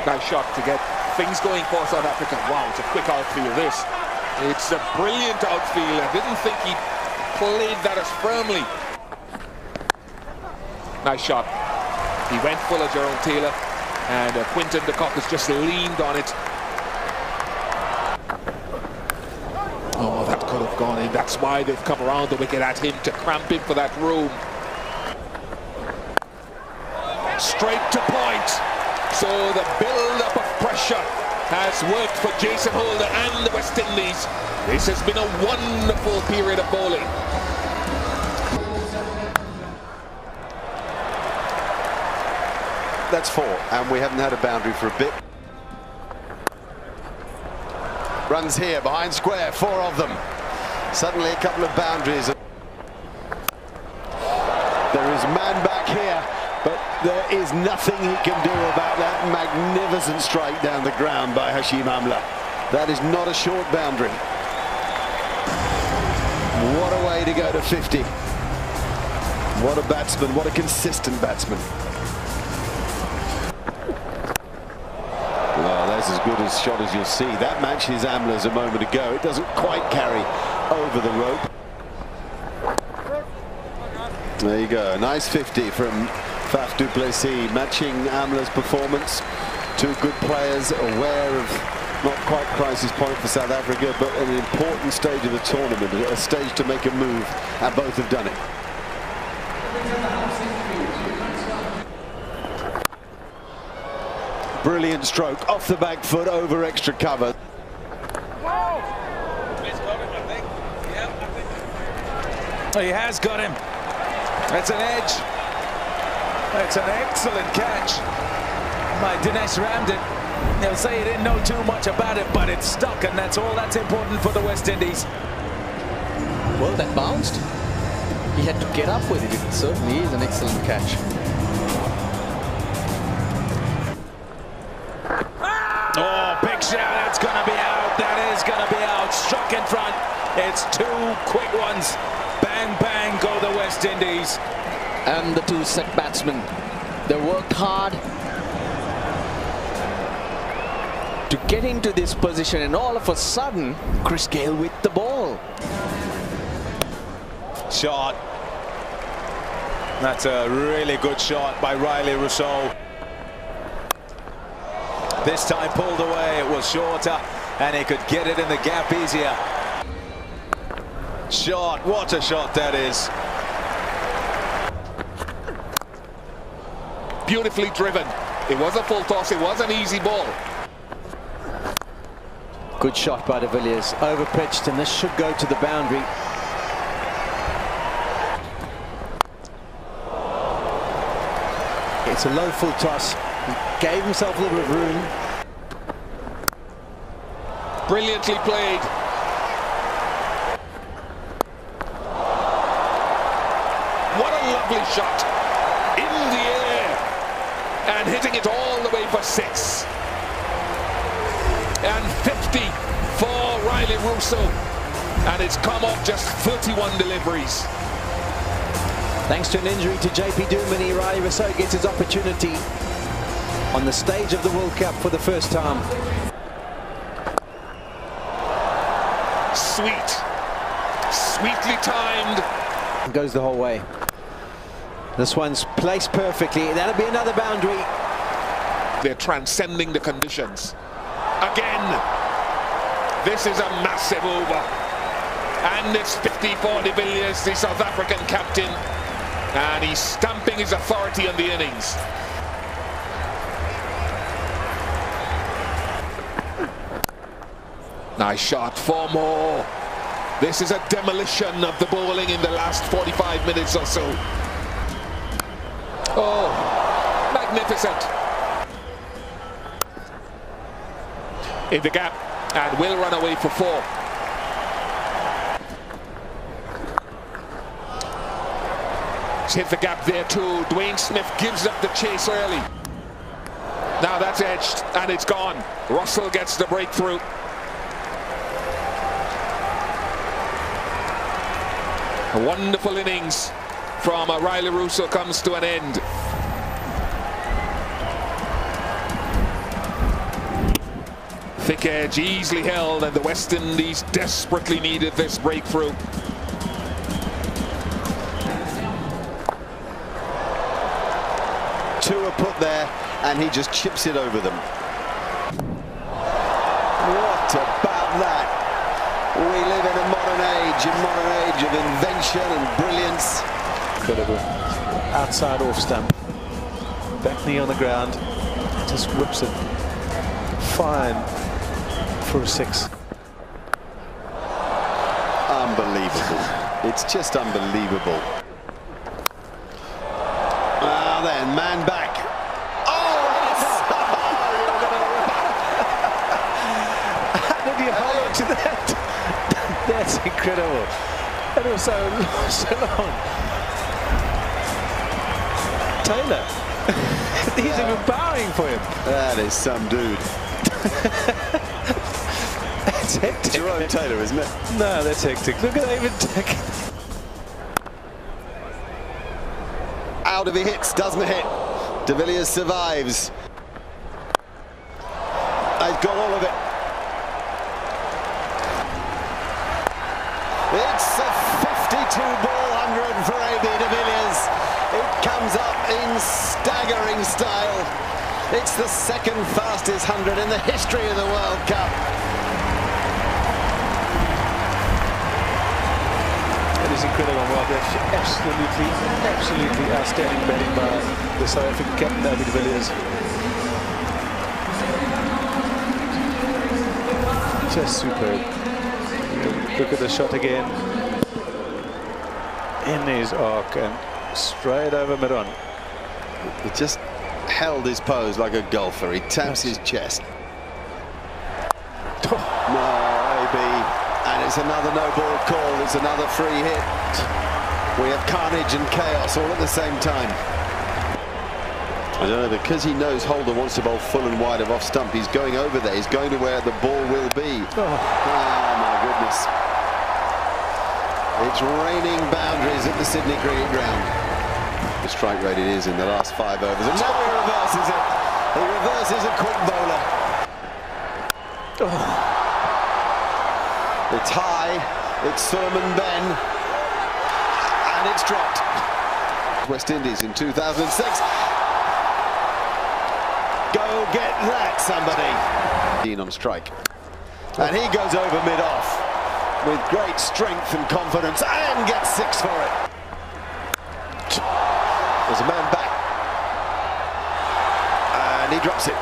Nice shot to get things going for South Africa. Wow, it's a quick outfield this. It's a brilliant outfield. I didn't think he played that as firmly. Nice shot. He went full of Jerome Taylor, and Quinton de Kock has just leaned on it. Oh, that could have gone in. That's why they've come around the wicket at him, to cramp him for that room. Straight to point. So the build-up of pressure has worked for Jason Holder and the West Indies. This has been a wonderful period of bowling. That's 4, and we haven't had a boundary for a bit. Runs here behind square, 4 of them. Suddenly a couple of boundaries. There is man back here, but there is nothing he can do about that magnificent strike down the ground by Hashim Amla. That is not a short boundary. What a way to go to 50. What a batsman, what a consistent batsman. Well, that's as good a shot as you'll see. That matches Amla's a moment ago. It doesn't quite carry over the rope. There you go, a nice 50 from Faf du Plessis, matching Amla's performance. Two good players, aware of not quite crisis point for South Africa, but an important stage of the tournament, a stage to make a move, and both have done it. Brilliant stroke, off the back foot, over extra cover. Oh, he has got him. That's an edge. That's an excellent catch by Dinesh rammed it. They'll say he didn't know too much about it, but it's stuck, and that's all that's important for the West Indies. Well, that bounced. He had to get up with it. It certainly is an excellent catch. Oh, big shout. That's going to be out. That is going to be out. Struck in front. It's 2 quick ones. Bang, bang, go the West Indies. And the 2 set batsmen, they worked hard to get into this position, and all of a sudden Chris Gayle with the ball. Shot. That's a really good shot by Riley Rousseau. This time pulled away, it was shorter, and he could get it in the gap easier. Shot, what a shot that is. Beautifully driven. It was a full toss, it was an easy ball. Good shot by de Villiers, over pitched, and this should go to the boundary. It's a low full toss. He gave himself a little bit of room. Brilliantly played. What a lovely shot. In the air. And hitting it all the way for 6. And 50 for Riley Rousseau. And it's come off just 31 deliveries. Thanks to an injury to JP Duminy, Riley Rousseau gets his opportunity on the stage of the World Cup for the first time. Sweetly timed. Goes the whole way. This one's placed perfectly. That'll be another boundary. They're transcending the conditions. Again, this is a massive over. And it's 50 for de Villiers, the South African captain. And he's stamping his authority on the innings. Nice shot, 4 more. This is a demolition of the bowling in the last 45 minutes or so. Oh, magnificent. In the gap, and will run away for 4. He's hit the gap there too. Dwayne Smith gives up the chase early. Now that's edged, and it's gone. Russell gets the breakthrough. A wonderful innings from Riley Rousseau comes to an end. Thick edge, easily held, and the West Indies desperately needed this breakthrough. Two are put there, and he just chips it over them. What about that? We live in a modern age of invention and brilliance. Incredible. Outside off stump. Back knee on the ground. Just whips it fine for a 6. Unbelievable. It's just unbelievable. Now then, man back. How did he hold on to that? That's incredible. That was so long. Taylor. He's even bowing for him. That is some dude. That's hectic. Jerome Taylor, isn't it? No, that's hectic. Look at David Dick. Out of he hits, doesn't hit. De Villiers survives. He's got all of it. It's a 52-ball 100 for AB de Villiers. It comes up in staggering style. It's the second fastest 100 in the history of the World Cup. It is incredible. Well, that's absolutely outstanding batting by the South African captain, AB de Villiers. Just superb. Look at the shot again. In his arc and straight over mid-on. He just held his pose like a golfer. He taps his chest. No, AB. And it's another no-ball call. It's another free hit. We have carnage and chaos all at the same time. I don't know, because he knows Holder wants to bowl full and wide of off stump. He's going over there. He's going to where the ball will be. Oh, my goodness. It's raining boundaries at the Sydney Cricket Ground. The strike rate it is in the last 5 overs. And now he reverses it. He reverses a quick bowler. Oh. It's high. It's Suleiman Ben. And it's dropped. West Indies in 2006. Go get that, somebody. On strike. And he goes over mid-off with great strength and confidence and gets 6 for it. There's a man back. And he drops it.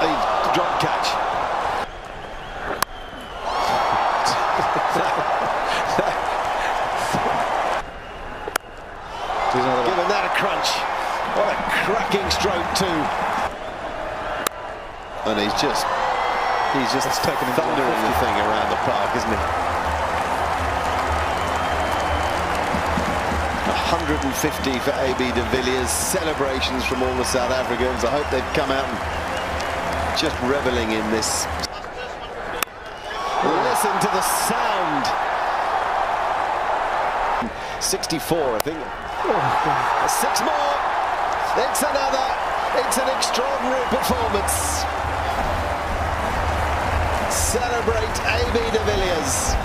A drop catch. Giving that a crunch. What a cracking stroke too. And he's just taking thundering the thing around the park, isn't he? 150 for AB de Villiers. Celebrations from all the South Africans. I hope they've come out and just reveling in this. Listen to the sound. 64, I think. 6 more. It's another. It's an extraordinary performance. Celebrate AB de Villiers.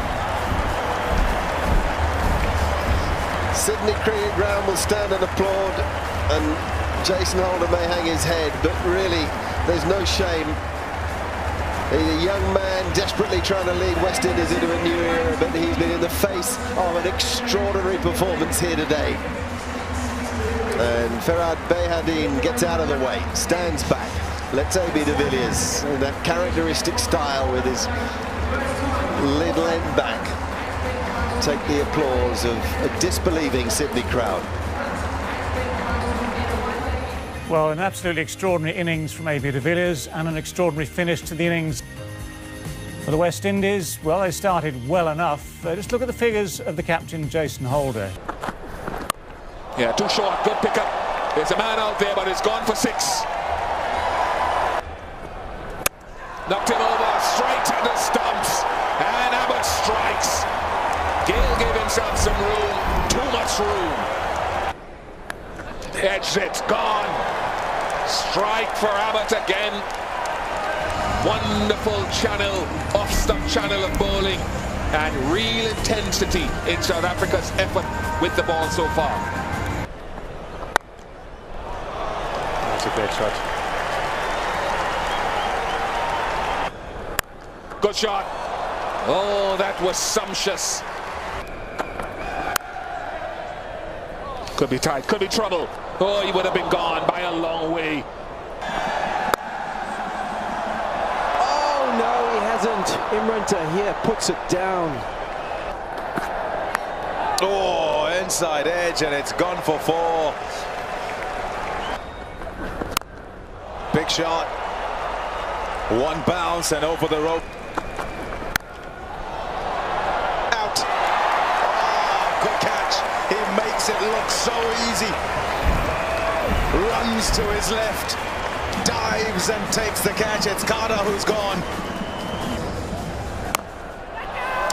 Sydney Cricket Ground will stand and applaud, and Jason Holder may hang his head, but really there's no shame. He's a young man desperately trying to lead West Indies into a new era, but he's been in the face of an extraordinary performance here today. And Farhad Behardine gets out of the way, stands back, lets AB de Villiers in that characteristic style with his lid leant back take the applause of a disbelieving Sydney crowd. Well, an absolutely extraordinary innings from AB de Villiers and an extraordinary finish to the innings for the West Indies. Well, they started well enough. Just look at the figures of the captain, Jason Holder. Yeah, too short. Good pickup. There's a man out there, but it's gone for 6. Knocked him over, straight to the stumps, and Abbott strikes. Gale gave himself some room, too much room. Edged it, gone. Strike for Abbott again. Wonderful channel, off-stump channel of bowling, and real intensity in South Africa's effort with the ball so far. That's a great shot. Good shot. Oh, that was sumptuous. Could be tight, could be trouble. Oh, he would have been gone by a long way. No, he hasn't. Imranta here puts it down. Oh, inside edge, and it's gone for 4. Big shot. 1 bounce and over the rope. Out. Oh, good catch. He makes it look so easy. Runs to his left. Dives and takes the catch. It's Carter who's gone.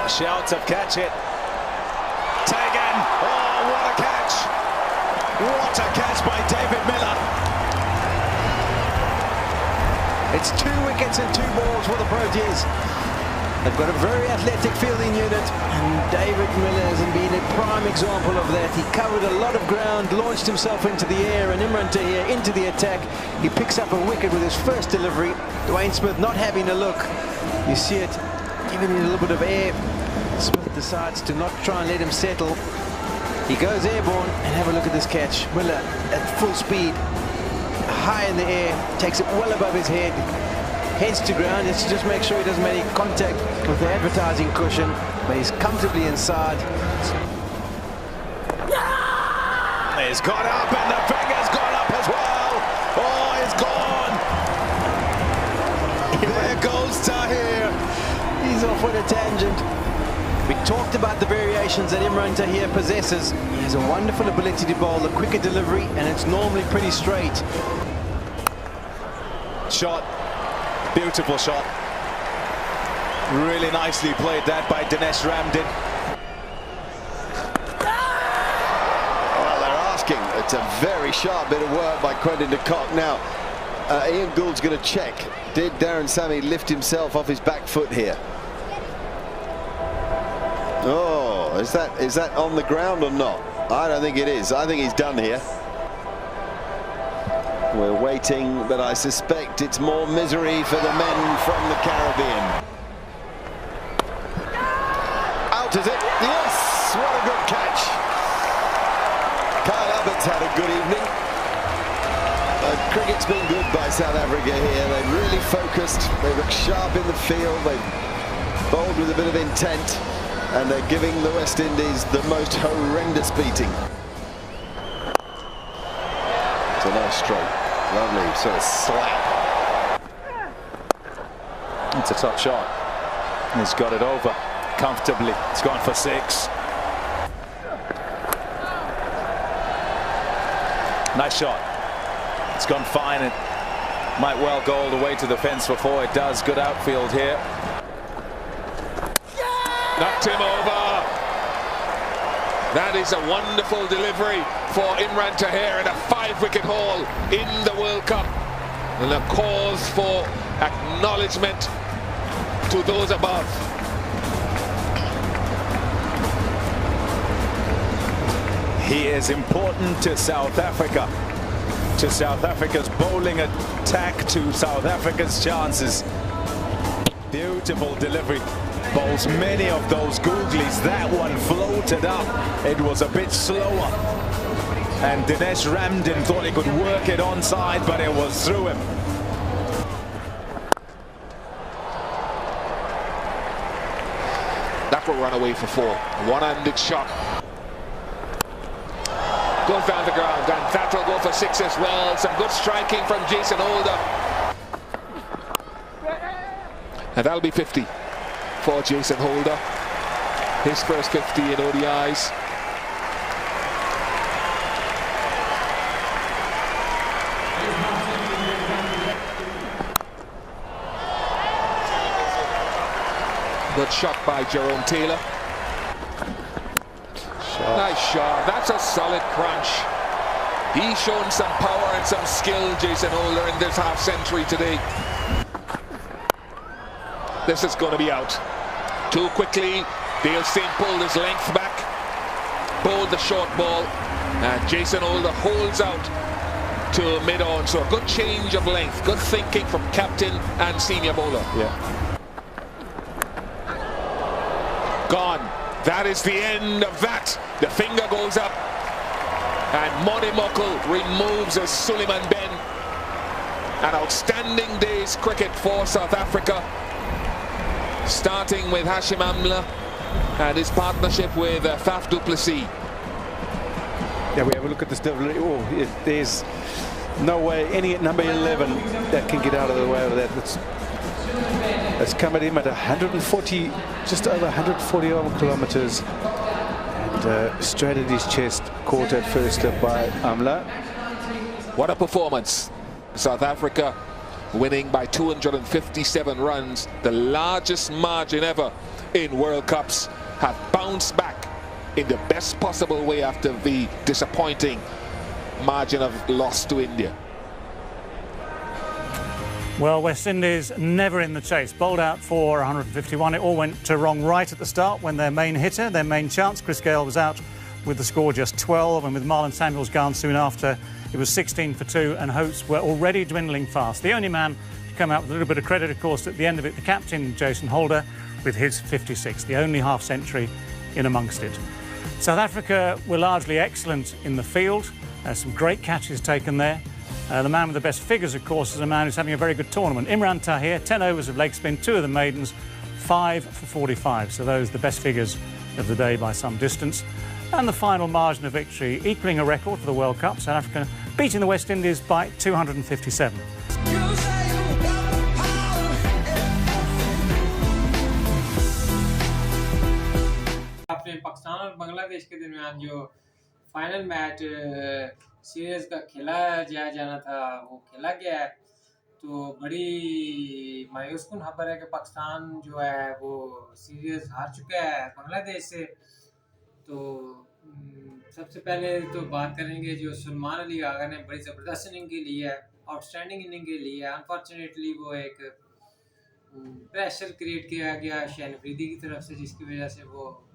Shouts of catch it. Taken. Oh, what a catch. What a catch by David Miller. It's 2 wickets and 2 balls for the Proteas. They've got a very athletic fielding unit, and David Miller has been a prime example of that. He covered a lot of ground, launched himself into the air, and Imranta here into the attack. He picks up a wicket with his first delivery. Dwayne Smith not having a look. You see it, giving it a little bit of air. Smith decides to not try and let him settle. He goes airborne, and have a look at this catch. Miller at full speed, high in the air, takes it well above his head. Heads to ground. Let's just make sure he doesn't make any contact with the advertising cushion, but he's comfortably inside. He's gone up, and the finger's gone up as well. Oh, he's gone. There goes Tahir. He's off on a tangent. We talked about the variations that Imranta here possesses. He has a wonderful ability to bowl a quicker delivery, and it's normally pretty straight. Shot. Beautiful shot. Really nicely played that by Dinesh Ramdin. Well, they're asking. It's a very sharp bit of work by Quentin de Kock. Now, Ian Gould's going to check. Did Darren Sammy lift himself off his back foot here? Oh, is that on the ground or not? I don't think it is. I think he's done here. We're waiting, but I suspect it's more misery for the men from the Caribbean. Out is it? Yes! What a good catch. Kyle Abbott's had a good evening. Cricket's been good by South Africa here. They've really focused. They look sharp in the field. They've bowled with a bit of intent. And they're giving the West Indies the most horrendous beating. It's a nice stroke. Lovely sort of slap. It's a top shot. He's got it over comfortably. It's gone for 6. Nice shot. It's gone fine. It might well go all the way to the fence for 4. It does. Good outfield here. Knocked him over. That is a wonderful delivery for Imranta here in a 5-wicket haul in the World Cup. And a cause for acknowledgement to those above. He is important to South Africa, to South Africa's bowling attack, to South Africa's chances. Beautiful delivery. Bowls many of those googlies. That one floated up. It was a bit slower. And Dinesh Ramdin thought he could work it onside, but it was through him. That will run away for 4. One-handed shot. Goes down the ground, and that will go for 6 as well. Some good striking from Jason Holder. And that'll be 50 for Jason Holder. His first 50 in ODIs. Good shot by Jerome Taylor. Nice shot. That's a solid crunch. He's shown some power and some skill, Jason Holder, in this half century today. This is going to be out. Too quickly, Dale St. pulled his length back, bowled the short ball, and Jason Holder holds out to mid-on. So a good change of length, good thinking from captain and senior bowler. Yeah. Gone. That is the end of that. The finger goes up, and Moni Muckle removes a Suleiman Ben. An outstanding day's cricket for South Africa, starting with Hashim Amla and his partnership with Faf du Plessis. Yeah, we have a look at this delivery. Oh, there's no way any number 11 that can get out of the way of that. It's come at him at 140, just over 140 kilometers, and straight at his chest, caught at first up by Amla. What a performance. South Africa winning by 257 runs, the largest margin ever in World Cups, have bounced back in the best possible way after the disappointing margin of loss to India. Well, West Indies never in the chase. Bowled out for 151. It all went to wrong right at the start when their main hitter, their main chance, Chris Gale, was out with the score just 12, and with Marlon Samuels gone soon after, it was 16 for 2, and hopes were already dwindling fast. The only man to come out with a little bit of credit, of course, at the end of it, the captain, Jason Holder, with his 56, the only half-century in amongst it. South Africa were largely excellent in the field. Some great catches taken there. The man with the best figures, of course, is a man who's having a very good tournament. Imran Tahir, 10 overs of leg spin, 2 of the maidens, 5 for 45. So those are the best figures of the day by some distance. And the final margin of victory, equaling a record for the World Cup. South Africa beating the West Indies by 257. Pakistan और बांग्लादेश के दरमियान जो final match series का खेला जाना था वो खेला गया है, तो बड़ी मायूस कुन खबर है कि पाकिस्तान जो है वो सीरीज हार चुका है बांग्लादेश से। तो सबसे पहले तो बात करेंगे जो सलमान अली आगा ने बड़ी ज़बरदस्त इनिंग के लिए है, आउटस्टैंडिंग इनिंग के लिए। अनफॉर्चुनेटली वो एक प्रेशर क्रिएट किया गया शैन अफरीदी की तरफ से, जिसकी वजह से वो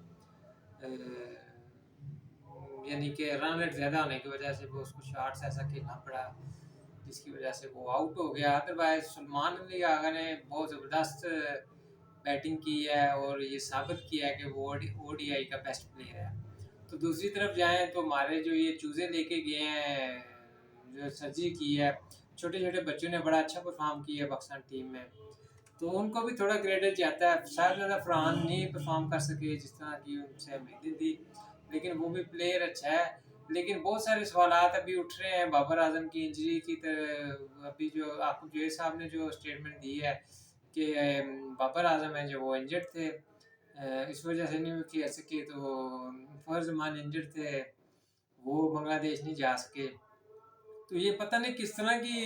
यानी कि रन रेट ज़्यादा होने की वजह से वो उसको शॉट्स ऐसा खेलना पड़ा, जिसकी वजह से वो आउट हो गया। अदरवाइज सलमान अली आगा ने बहुत ज़बरदस्त बैटिंग की है और ये साबित किया है कि वो ओडीआई का बेस्ट प्लेयर है। तो दूसरी तरफ जाएं तो हमारे जो ये चूज़े लेके गए हैं, जो सर्जरी की है, छोटे छोटे बच्चों ने बड़ा अच्छा परफॉर्म किया है पाकिस्तान टीम में, तो उनको भी थोड़ा क्रेडिट जाता है। शायद ज़्यादा फरहान नहीं परफॉर्म कर सके जिस तरह की उनसे उम्मीदें थी, लेकिन वो भी प्लेयर अच्छा है। लेकिन बहुत सारे सवालात अभी उठ रहे हैं बाबर आजम की इंजरी की तरह। अभी जो आपको जो साहब ने जो स्टेटमेंट दी है कि बाबर आजम हैं जो वो इंजर्ड थे, इस वजह से नहीं खेल सके, तो फर्ज मान इंजर्ड थे, वो बांग्लादेश नहीं जा सके। तो ये पता नहीं किस तरह की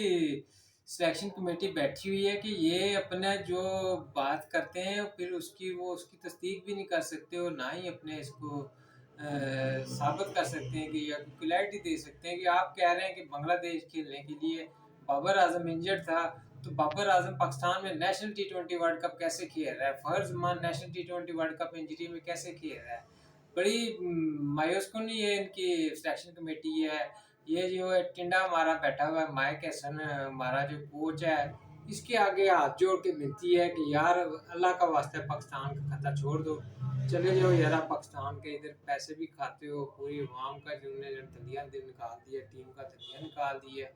सिलेक्शन कमेटी बैठी हुई है कि ये अपना जो बात करते हैं फिर उसकी तस्दीक भी नहीं कर सकते और ना ही अपने इसको साबित कर सकते हैं कि या क्लैरिटी दे सकते हैं कि आप कह रहे हैं कि बांग्लादेश खेलने के लिए बाबर आजम इंजर्ड था, तो बाबर आजम पाकिस्तान में नेशनल T20 वर्ल्ड कप कैसे खेल रहा है, फर्ज मान national T20 world cup injury में कैसे खेल रहा है। बड़ी मायूस कुन ये इनकी सिलेक्शन कमेटी है। ये जो है टिंडा हमारा बैठा हुआ है माइक हसन, हमारा जो कोच है, इसके आगे हाथ जोड़ के विनती है कि यार अल्लाह का वास्ता पाकिस्तान का खता छोड़ दो, चले जाओ यार। पाकिस्तान के इधर पैसे भी खाते हो, पूरी अवाम का जिन्होंने दलिया निकाल दिया, टीम का दलिया निकाल दिया।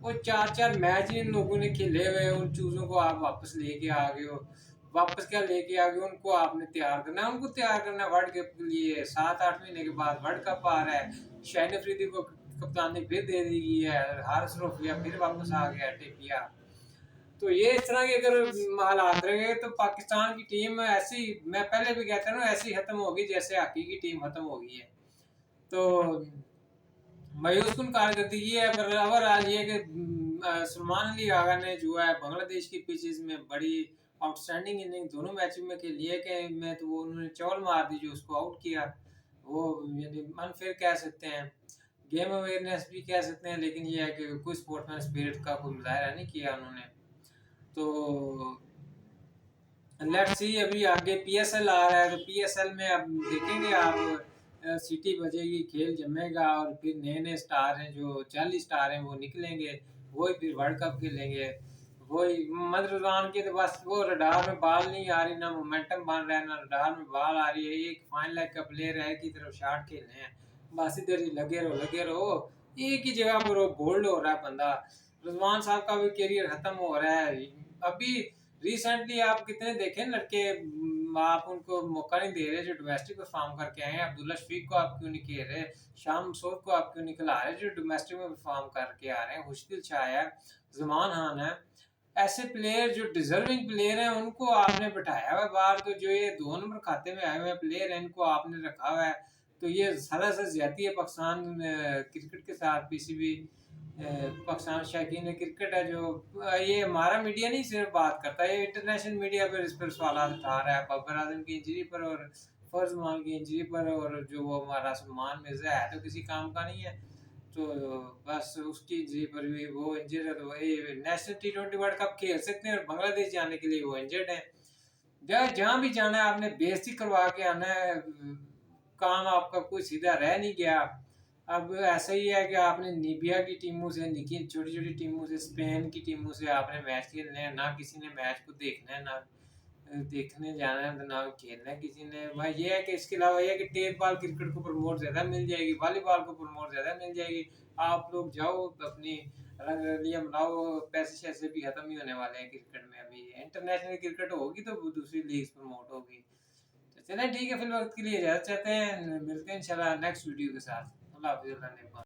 वो 4-4 मैच इन लोगों ने खेले हुए, उन चीज़ों को आप वापस लेके आ गए हो। वापस क्या लेके आ गए, उनको आपने तैयार करना है, उनको तैयार करना है वर्ल्ड कप के लिए। 7-8 महीने के बाद वर्ल्ड कप आ रहा है, शाहिन अफरीदी को कप्तानी फिर दे दी गई है, हारिस रऊफिया फिर वापस आ गया टेपिया। तो ये इस तरह के अगर हालात रहे तो पाकिस्तान की टीम ऐसी, मैं पहले भी कहता हूँ, ऐसी खत्म होगी जैसे हॉकी की टीम खत्म हो गई है। तो मायूस कुन कारकर्दगी है। पर ओवरऑल ये कि सलमान अली आगा ने जो है बांग्लादेश की पिचेस में बड़ी आउटस्टैंडिंग इनिंग दोनों मैचों में खेली है कि मैं तो वो उन्होंने चौल मार दी जो उसको आउट किया, वो यानी अनफेयर कह सकते हैं। गेम अवेयरनेस भी कह सकते हैं, लेकिन ये है कि कोई स्पोर्ट्समैन स्पिरिट का कोई मुजाहरा नहीं किया उन्होंने। तो लेट्स सी, अभी आगे पीएसएल आ रहा है, तो पीएसएल में अब देखेंगे आप, सिटी बजेगी, खेल जमेगा और फिर नए नए स्टार हैं, जो जाली स्टार हैं वो निकलेंगे, वही फिर वर्ल्ड कप खेलेंगे। वही मदरजान के तो बस वो रडार में बाल नहीं आ रही, ना मोमेंटम बन रहा है, ना रडार में बाल आ रही है। एक फाइन लेग का प्लेयर है की तरफ शॉट खेलने हैं, बस इधर ही लगे रहो, एक ही जगह पर वो बोल्ड हो रहा है बंदा। रिजवान साहब का भी करियर खत्म हो रहा है। अभी रिसेंटली आप कितने देखे लड़के, आप उनको मौका नहीं दे रहे जो डोमेस्टिक परफॉर्म करके आए हैं। अब्दुल्ला शफीक को आप क्यों नहीं खेल रहे, शाम सोद को आप क्यों नहीं खिला रहे जो डोमेस्टिक में परफॉर्म करके आ रहे हैं। खुशदिल शाह है, जमान खान है, ऐसे प्लेयर जो डिजर्विंग प्लेयर हैं उनको आपने बिठाया हुआ है बाहर। तो जो ये 2 नंबर खाते में आए हुए प्लेयर हैं इनको आपने रखा हुआ है, तो ये सरासर ज्यादती है पाकिस्तान क्रिकेट के साथ। पीसीबी पाकिस्तान शौकीन क्रिकेट है, जो ये हमारा मीडिया नहीं सिर्फ बात करता, ये इंटरनेशनल मीडिया पर इस पर सवाल उठा रहा है, बाबर आजम की इंजरी पर और फर्ज मान की इंजरी पर, और जो वो हमारा सलमान मिर्जा है तो किसी काम का नहीं है, तो बस उसकी इंजरी पर भी वो इंजर्ड है। तो ये नेशनल T20 वर्ल्ड कप खेल सकते हैं और बांग्लादेश जाने के लिए वो इंजर्ड है। जहाँ भी जाना है आपने बेइज्जती करवा के आना है, काम आपका कोई सीधा रह नहीं गया। अब ऐसा ही है कि आपने नीबिया की टीमों से, निकी छोटी छोटी टीमों से, स्पेन की टीमों से आपने मैच खेलने हैं, ना किसी ने मैच को देखना है, ना देखने जाना है, ना खेलना है किसी ने। भाई ये है कि इसके अलावा ये है कि टेप बॉल क्रिकेट को प्रमोट ज़्यादा मिल जाएगी, वॉलीबॉल को प्रमोट ज़्यादा मिल जाएगी। आप लोग जाओ अपनी रंग रलियां बनाओ, पैसे शैसे भी खत्म ही होने वाले हैं क्रिकेट में। अभी इंटरनेशनल क्रिकेट होगी तो दूसरी लीग प्रमोट होगी। तो चलें ठीक है, फिर वक्त के लिए इजाज़त चाहते हैं, मिलते हैं इंशाल्लाह नेक्स्ट वीडियो के साथ। अल्लाह हाफिज़।